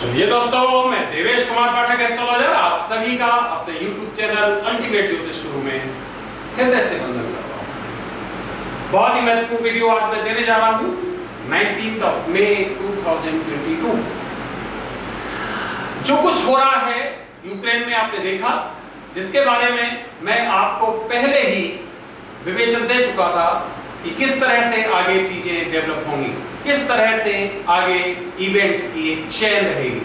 चलिए दोस्तों, मैं देवेश कुमार पाठक एस्ट्रोलॉजर आप सभी का अपने YouTube चैनल अल्टीमेट ज्योतिष गुरु में हृदय से वंदन करता हूँ। बहुत ही महत्वपूर्ण वीडियो आज मैं देने जा रहा हूँ 19 मई 2022। जो कुछ हो रहा है यूक्रेन में आपने देखा, जिसके बारे में मैं आपको पहले ही विवेचन दे चुका था कि किस तरह से आगे चीजें डेवलप होंगी, किस तरह से आगे इवेंट्स की एक चेन रहेगी।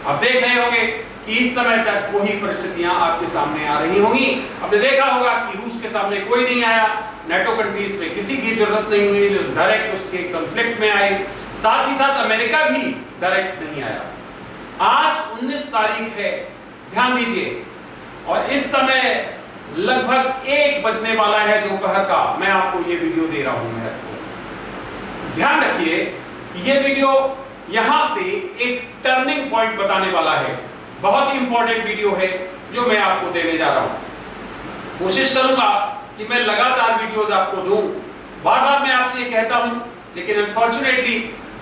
अब देख रहे होंगे कि इस समय तक वही परिस्थितियां आपके सामने आ रही होंगी। आपने देखा होगा कि रूस के सामने कोई नहीं आया, नेटो कंट्रीज में किसी की जरूरत नहीं हुई जो डायरेक्ट उसके कॉन्फ्लिक्ट में आए, साथ ही साथ अमेरिका भी डायरेक्ट नहीं आया। आज 19 तारीख है, ध्यान दीजिए, और इस समय लगभग 1 बजने वाला है दोपहर का। मैं आपको ये वीडियो दे रहा हूं। ध्यान रखिए कि ये वीडियो यहां से एक टर्निंग पॉइंट बताने वाला है। बहुत ही इंपॉर्टेंट वीडियो है जो मैं आपको देने जा रहा हूं। कोशिश करूंगा कि मैं लगातार वीडियोस आपको दूं। बार बार मैं आपसे ये कहता हूं, लेकिन अनफॉर्चुनेटली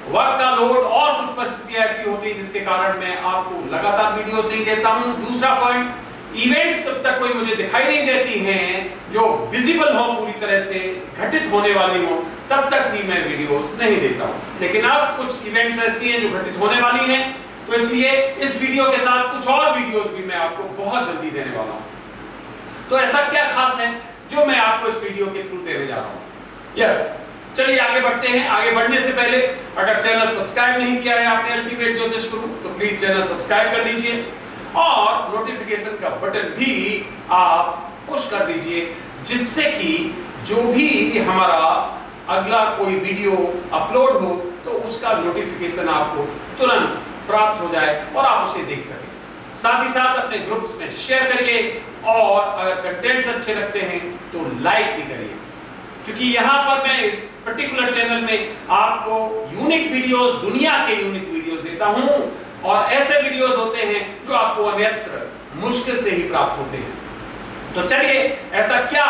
वर्क का लोड और कुछ परिस्थितियां ऐसी होती है जिसके कारण मैं आपको लगातार वीडियोस नहीं देता हूं। दूसरा पॉइंट, इवेंट्स जब तक कोई मुझे दिखाई नहीं देती हैं जो विजिबल हो, पूरी तरह से घटित होने वाली हो, तब तक भी मैं वीडियोस नहीं देता हूं। लेकिन अब कुछ इवेंट्स ऐसी हैं जो घटित होने वाली हैं, तो इसलिए इस वीडियो के साथ कुछ और वीडियोस भी मैं आपको बहुत जल्दी देने वाला हूं। तो ऐसा क्या खास है जो मैं आपको इस वीडियो के थ्रू देने जा रहा हूं? यस, चलिए आगे बढ़ते हैं। आगे बढ़ने से पहले अगर चैनल सब्सक्राइब नहीं किया है आपने अल्टीमेट ज्योतिष गुरु, तो प्लीज चैनल सब्सक्राइब कर लीजिए और नोटिफिकेशन का बटन भी आप पुश कर दीजिए, जिससे कि जो भी हमारा अगला कोई वीडियो अपलोड हो तो उसका नोटिफिकेशन आपको तुरंत प्राप्त हो जाए और आप उसे देख सकें। साथ ही साथ अपने ग्रुप्स में शेयर करिए और अगर कंटेंट्स अच्छे लगते हैं तो लाइक भी करिए, क्योंकि यहाँ पर मैं इस पर्टिकुलर चैनल में आपको यूनिक वीडियोस, दुनिया के यूनिक वीडियोस देता हूँ, और ऐसे वीडियोस होते हैं जो आपको अन्यत्र मुश्किल से ही प्राप्त होते हैं। तो चलिए, ऐसा क्या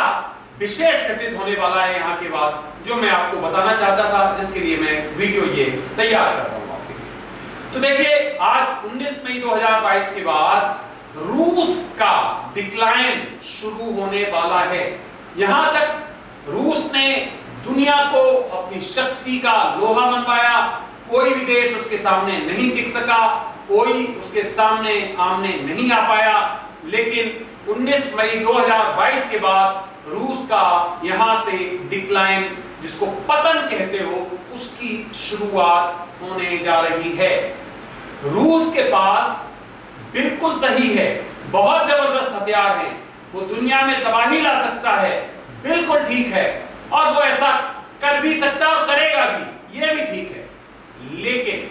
विशेष घटित होने वाला है यहाँ के बाद जो मैं आपको बताना चाहता था, जिसके लिए मैं वीडियो ये तैयार कर रहा हूँ आपके लिए। तो देखिए, आज 19 मई 2022 के बाद रूस का डिक्लाइन शुरू होने वाला है। यहां तक रूस ने दुनिया को अपनी शक्ति का लोहा मनवाया। कोई भी देश उसके सामने नहीं टिक सका, कोई उसके सामने आमने नहीं आ पाया। लेकिन 19 मई 2022 के बाद रूस का यहां से डिक्लाइन, जिसको पतन कहते हो, उसकी शुरुआत होने जा रही है। रूस के पास बिल्कुल सही है, बहुत जबरदस्त हथियार हैं, वो दुनिया में तबाही ला सकता है, बिल्कुल ठीक है, और वो ऐसा कर भी सकता है और करेगा भी, ये भी ठीक है। लेकिन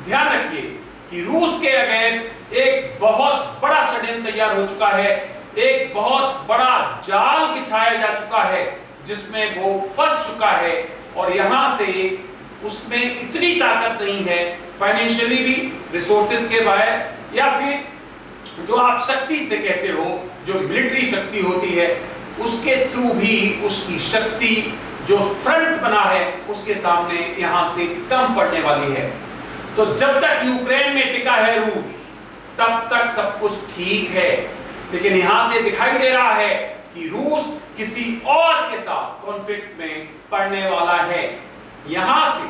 ध्यान रखिए कि रूस के अगेंस्ट एक बहुत बड़ा षड्यंत्र तैयार हो चुका है, एक बहुत बड़ा जाल बिछाया जा चुका है, जिसमें वो फंस चुका है, और यहां से उसमें इतनी ताकत नहीं है फाइनेंशियली भी, रिसोर्सेज के बाहर, या फिर जो आप शक्ति से कहते हो, जो मिलिट्री शक्ति होती है, उसके थ्रू भी उसकी शक्ति जो फ्रंट बना है उसके सामने यहां से कम पड़ने वाली है। तो जब तक यूक्रेन में टिका है रूस, तब तक सब कुछ ठीक है। लेकिन यहां से दिखाई दे रहा है कि रूस किसी और के साथ कॉन्फ्लिक्ट में पड़ने वाला है। यहां से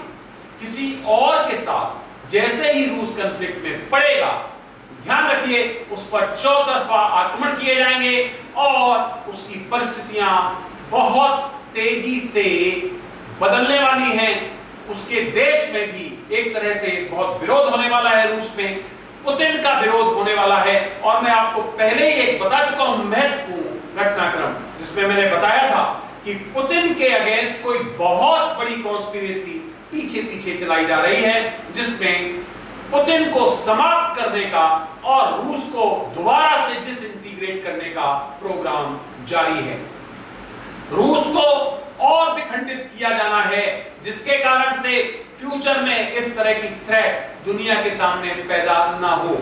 किसी और के साथ जैसे ही रूस कॉन्फ्लिक्ट में पड़ेगा, ध्यान रखिए, उस पर चौतरफा आक्रमण किए जाएंगे और उसकी परिस्थितियां बहुत तेजी से बदलने वाली हैं। उसके देश में भी एक तरह से बहुत विरोध होने वाला है। रूस में पुतिन का विरोध होने वाला है, और मैं आपको पहले ही एक बता चुका हूं महत्वपूर्ण घटनाक्रम, जिसमें मैंने बताया था कि पुतिन के अगेंस्ट कोई बहुत बड़ी कॉन्स्पिरेसी पीछे पीछे चलाई जा रही है, जिसमें पुतिन को समाप्त करने का और रूस को दोबारा से डिसइंटीग्रेट करने का प्रोग्राम जारी है। रूस को और भी खंडित किया जाना है, जिसके कारण से फ्यूचर में इस तरह की थ्रेट दुनिया के सामने पैदा ना हो।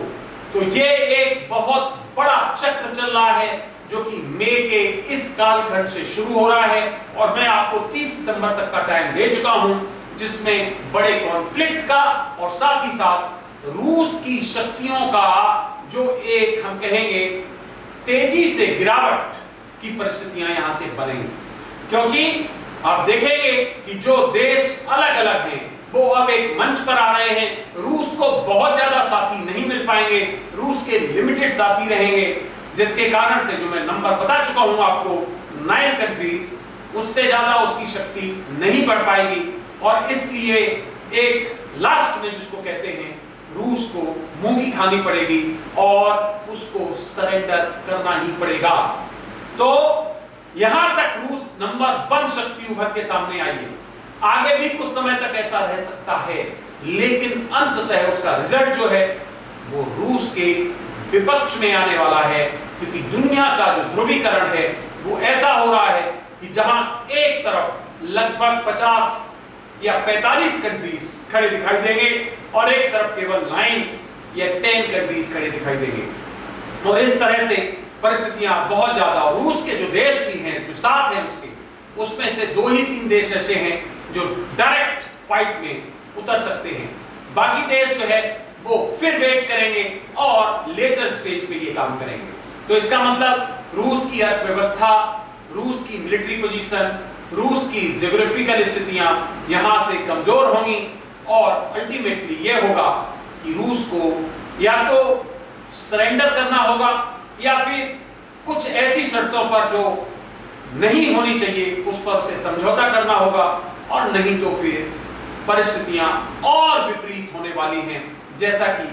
तो ये एक बहुत बड़ा चक्र चल रहा है, जो कि मई के इस कालखंड से शुरू हो रहा है, और मैं आपको 30 सितंबर तक का टाइम दे चुका हूं, जिसमें बड़े कॉन्फ्लिक्ट का और साथ ही साथ रूस की शक्तियों का जो एक हम कहेंगे तेजी से गिरावट की परिस्थितियां यहां से बनेंगी, क्योंकि आप देखेंगे कि जो देश अलग अलग हैं वो अब एक मंच पर आ रहे हैं। रूस को बहुत ज्यादा साथी नहीं मिल पाएंगे, रूस के लिमिटेड साथी रहेंगे, जिसके कारण से जो मैं नंबर बता चुका हूं आपको 9 कंट्रीज, उससे ज्यादा उसकी शक्ति नहीं बढ़ पाएगी। और इसलिए एक लास्ट में जिसको कहते हैं रूस को मूंगी खानी पड़ेगी और उसको सरेंडर करना ही पड़ेगा। तो यहां तक रूस नंबर 1 शक्ति उभर के सामने आई है। आगे भी कुछ समय तक ऐसा रह सकता है, लेकिन अंततः उसका रिजल्ट जो है वो रूस के विपक्ष में आने वाला है, क्योंकि दुनिया का जो ध्रुवीकरण है वो ऐसा हो रहा है कि जहां एक तरफ लगभग 50 या 45 कंट्रीज खड़े दिखाई देंगे और एक तरफ केवल 9 या 10 कंट्रीज खड़े दिखाई देंगे। और इस तरह से परिस्थितियां बहुत ज्यादा, और रूस के जो देश भी हैं, जो साथ हैं उसके, उसमें से 2 ही 3 देश ऐसे हैं जो डायरेक्ट फाइट में उतर सकते हैं। बाकी देश जो है वो फिर वेट करेंगे और लेटर स्टेज पे ये काम करेंगे। तो इसका मतलब रूस की अर्थव्यवस्था, रूस की मिलिट्री पोजीशन, रूस की ज्योग्राफिकल स्थितियां यहां से कमजोर होंगी और अल्टीमेटली यह होगा कि रूस को या तो सरेंडर करना होगा या फिर कुछ ऐसी शर्तों पर जो नहीं होनी चाहिए उस पर उसे समझौता करना होगा, और नहीं तो फिर परिस्थितियां और विपरीत होने वाली हैं, जैसा कि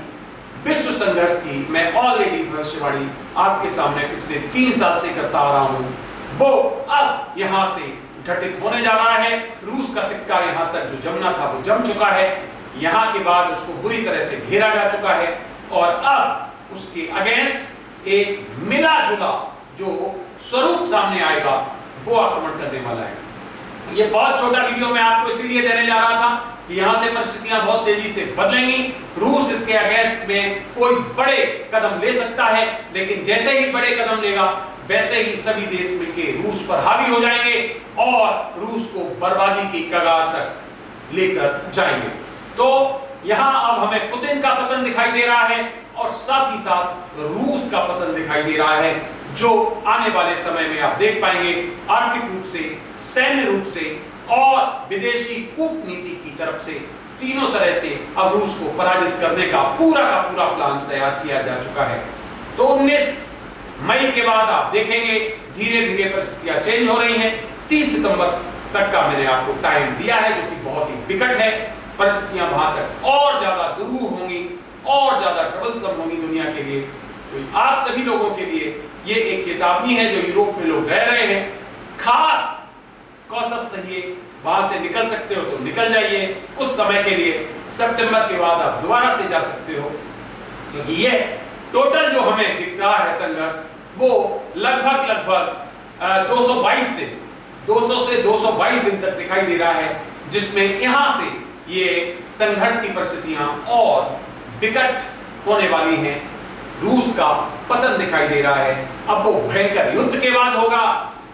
विश्व संघर्ष की मैं ऑलरेडी भविष्यवाणी आपके सामने पिछले 3 साल से करता आ रहा हूं, वो अब यहां से घटित होने जा रहा है। रूस का सिक्का यहां तक जो जमना था वो जम चुका है, यहां के बाद उसको बुरी तरह से घेरा जा चुका है और अब उसके अगेंस्ट एक मिला जुला जो स्वरूप सामने आएगा वो आक्रमण करने वाला है। ये बहुत छोटा वीडियो मैं आपको इसीलिए देने जा रहा था कि यहां से परिस्थितियां बहुत तेजी से बदलेंगी। रूस इसके अगेंस्ट में कोई बड़े कदम ले सकता है, लेकिन जैसे ही बड़े कदम लेगा वैसे ही सभी देश मिलकर रूस पर हावी हो जाएंगे और रूस को बर्बादी की कगार तक लेकर जाएंगे। तो यहां अब हमें पुतिन का पतन दिखाई दे रहा है और साथ ही साथ रूस का पतन दिखाई दे रहा है, जो आने वाले समय में आप देख पाएंगे आर्थिक रूप से, सैन्य रूप से और विदेशी कूटनीति की तरफ से, तीनों तरह से अब रूस को पराजित करने का पूरा प्लान तैयार किया जा चुका है। तो 19 मई के बाद आप देखेंगे धीरे धीरे परिस्थितियां चेंज हो रही हैं। 30 सितंबर तक का मैंने आपको टाइम दिया है, जो कि बहुत ही विकट है। परिस्थितियां वहां तक और ज्यादा दुरूह होंगी और ज्यादा ट्रबलसम होंगी दुनिया के लिए। तो आप सभी लोगों के लिए ये एक चेतावनी है, जो यूरोप में लोग रह रहे हैं, खास कॉशस रहिए। वहां से निकल सकते हो तो निकल जाइए कुछ समय के लिए, सितंबर के बाद आप दोबारा से जा सकते हो, क्योंकि ये टोटल जो हमें दिख रहा है संघर्ष वो लगभग 222 दिन, 200 से 222 दिन तक दिखाई दे रहा है, जिसमें यहां से ये संघर्ष की परिस्थितियां और विकट होने वाली हैं। रूस का पतन दिखाई दे रहा है। अब वो भयंकर युद्ध के बाद होगा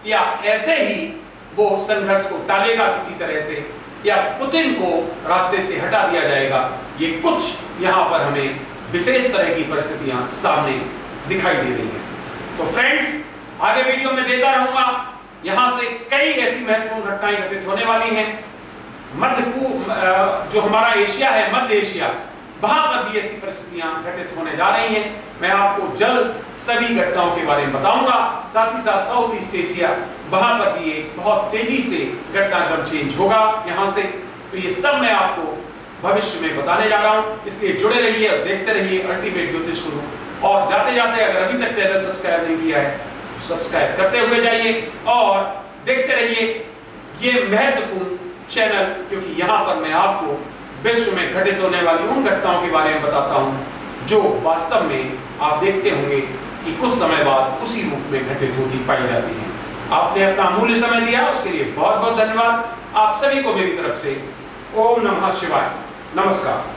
या ऐसे ही वो संघर्ष को टालेगा किसी तरह से, या पुतिन को रास्ते से हटा दिया जाएगा, ये कुछ यहाँ पर हमें विशेष तरह की परिस्थितियां सामने दिखाई दे रही हैं। तो फ्रेंड्स, आगे वीडियो में देता रहूंगा, यहां से कई ऐसी महत्वपूर्ण घटनाएं घटित होने वाली हैं। मध्य पूर्व जो हमारा एशिया है, मध्य एशिया, वहां पर भी ऐसी परिस्थितियां घटित होने जा रही हैं। मैं आपको जल्द सभी घटनाओं के बारे में बताऊंगा। साथ ही साथ साउथ ईस्ट एशिया, वहां पर भी एक बहुत तेजी से घटनाक्रम चेंज होगा यहां से। तो ये सब मैं आपको भविष्य में बताने जा रहा हूं, इसलिए जुड़े रहिए और देखते रहिए अल्टीमेट ज्योतिष गुरु। और जाते जाते अगर अभी तक चैनल सब्सक्राइब नहीं किया है, सब्सक्राइब करते हुए जाइए और देखते रहिए ये महत्वपूर्ण चैनल, क्योंकि यहाँ पर मैं आपको विश्व में घटित होने वाली उन घटनाओं के बारे में बताता हूँ जो वास्तव में आप देखते होंगे कि कुछ समय बाद उसी रूप में घटित होती पाई जाती हैं। आपने अपना अमूल्य समय दिया, उसके लिए बहुत बहुत धन्यवाद। आप सभी को मेरी तरफ से ओम नमः शिवाय, नमस्कार।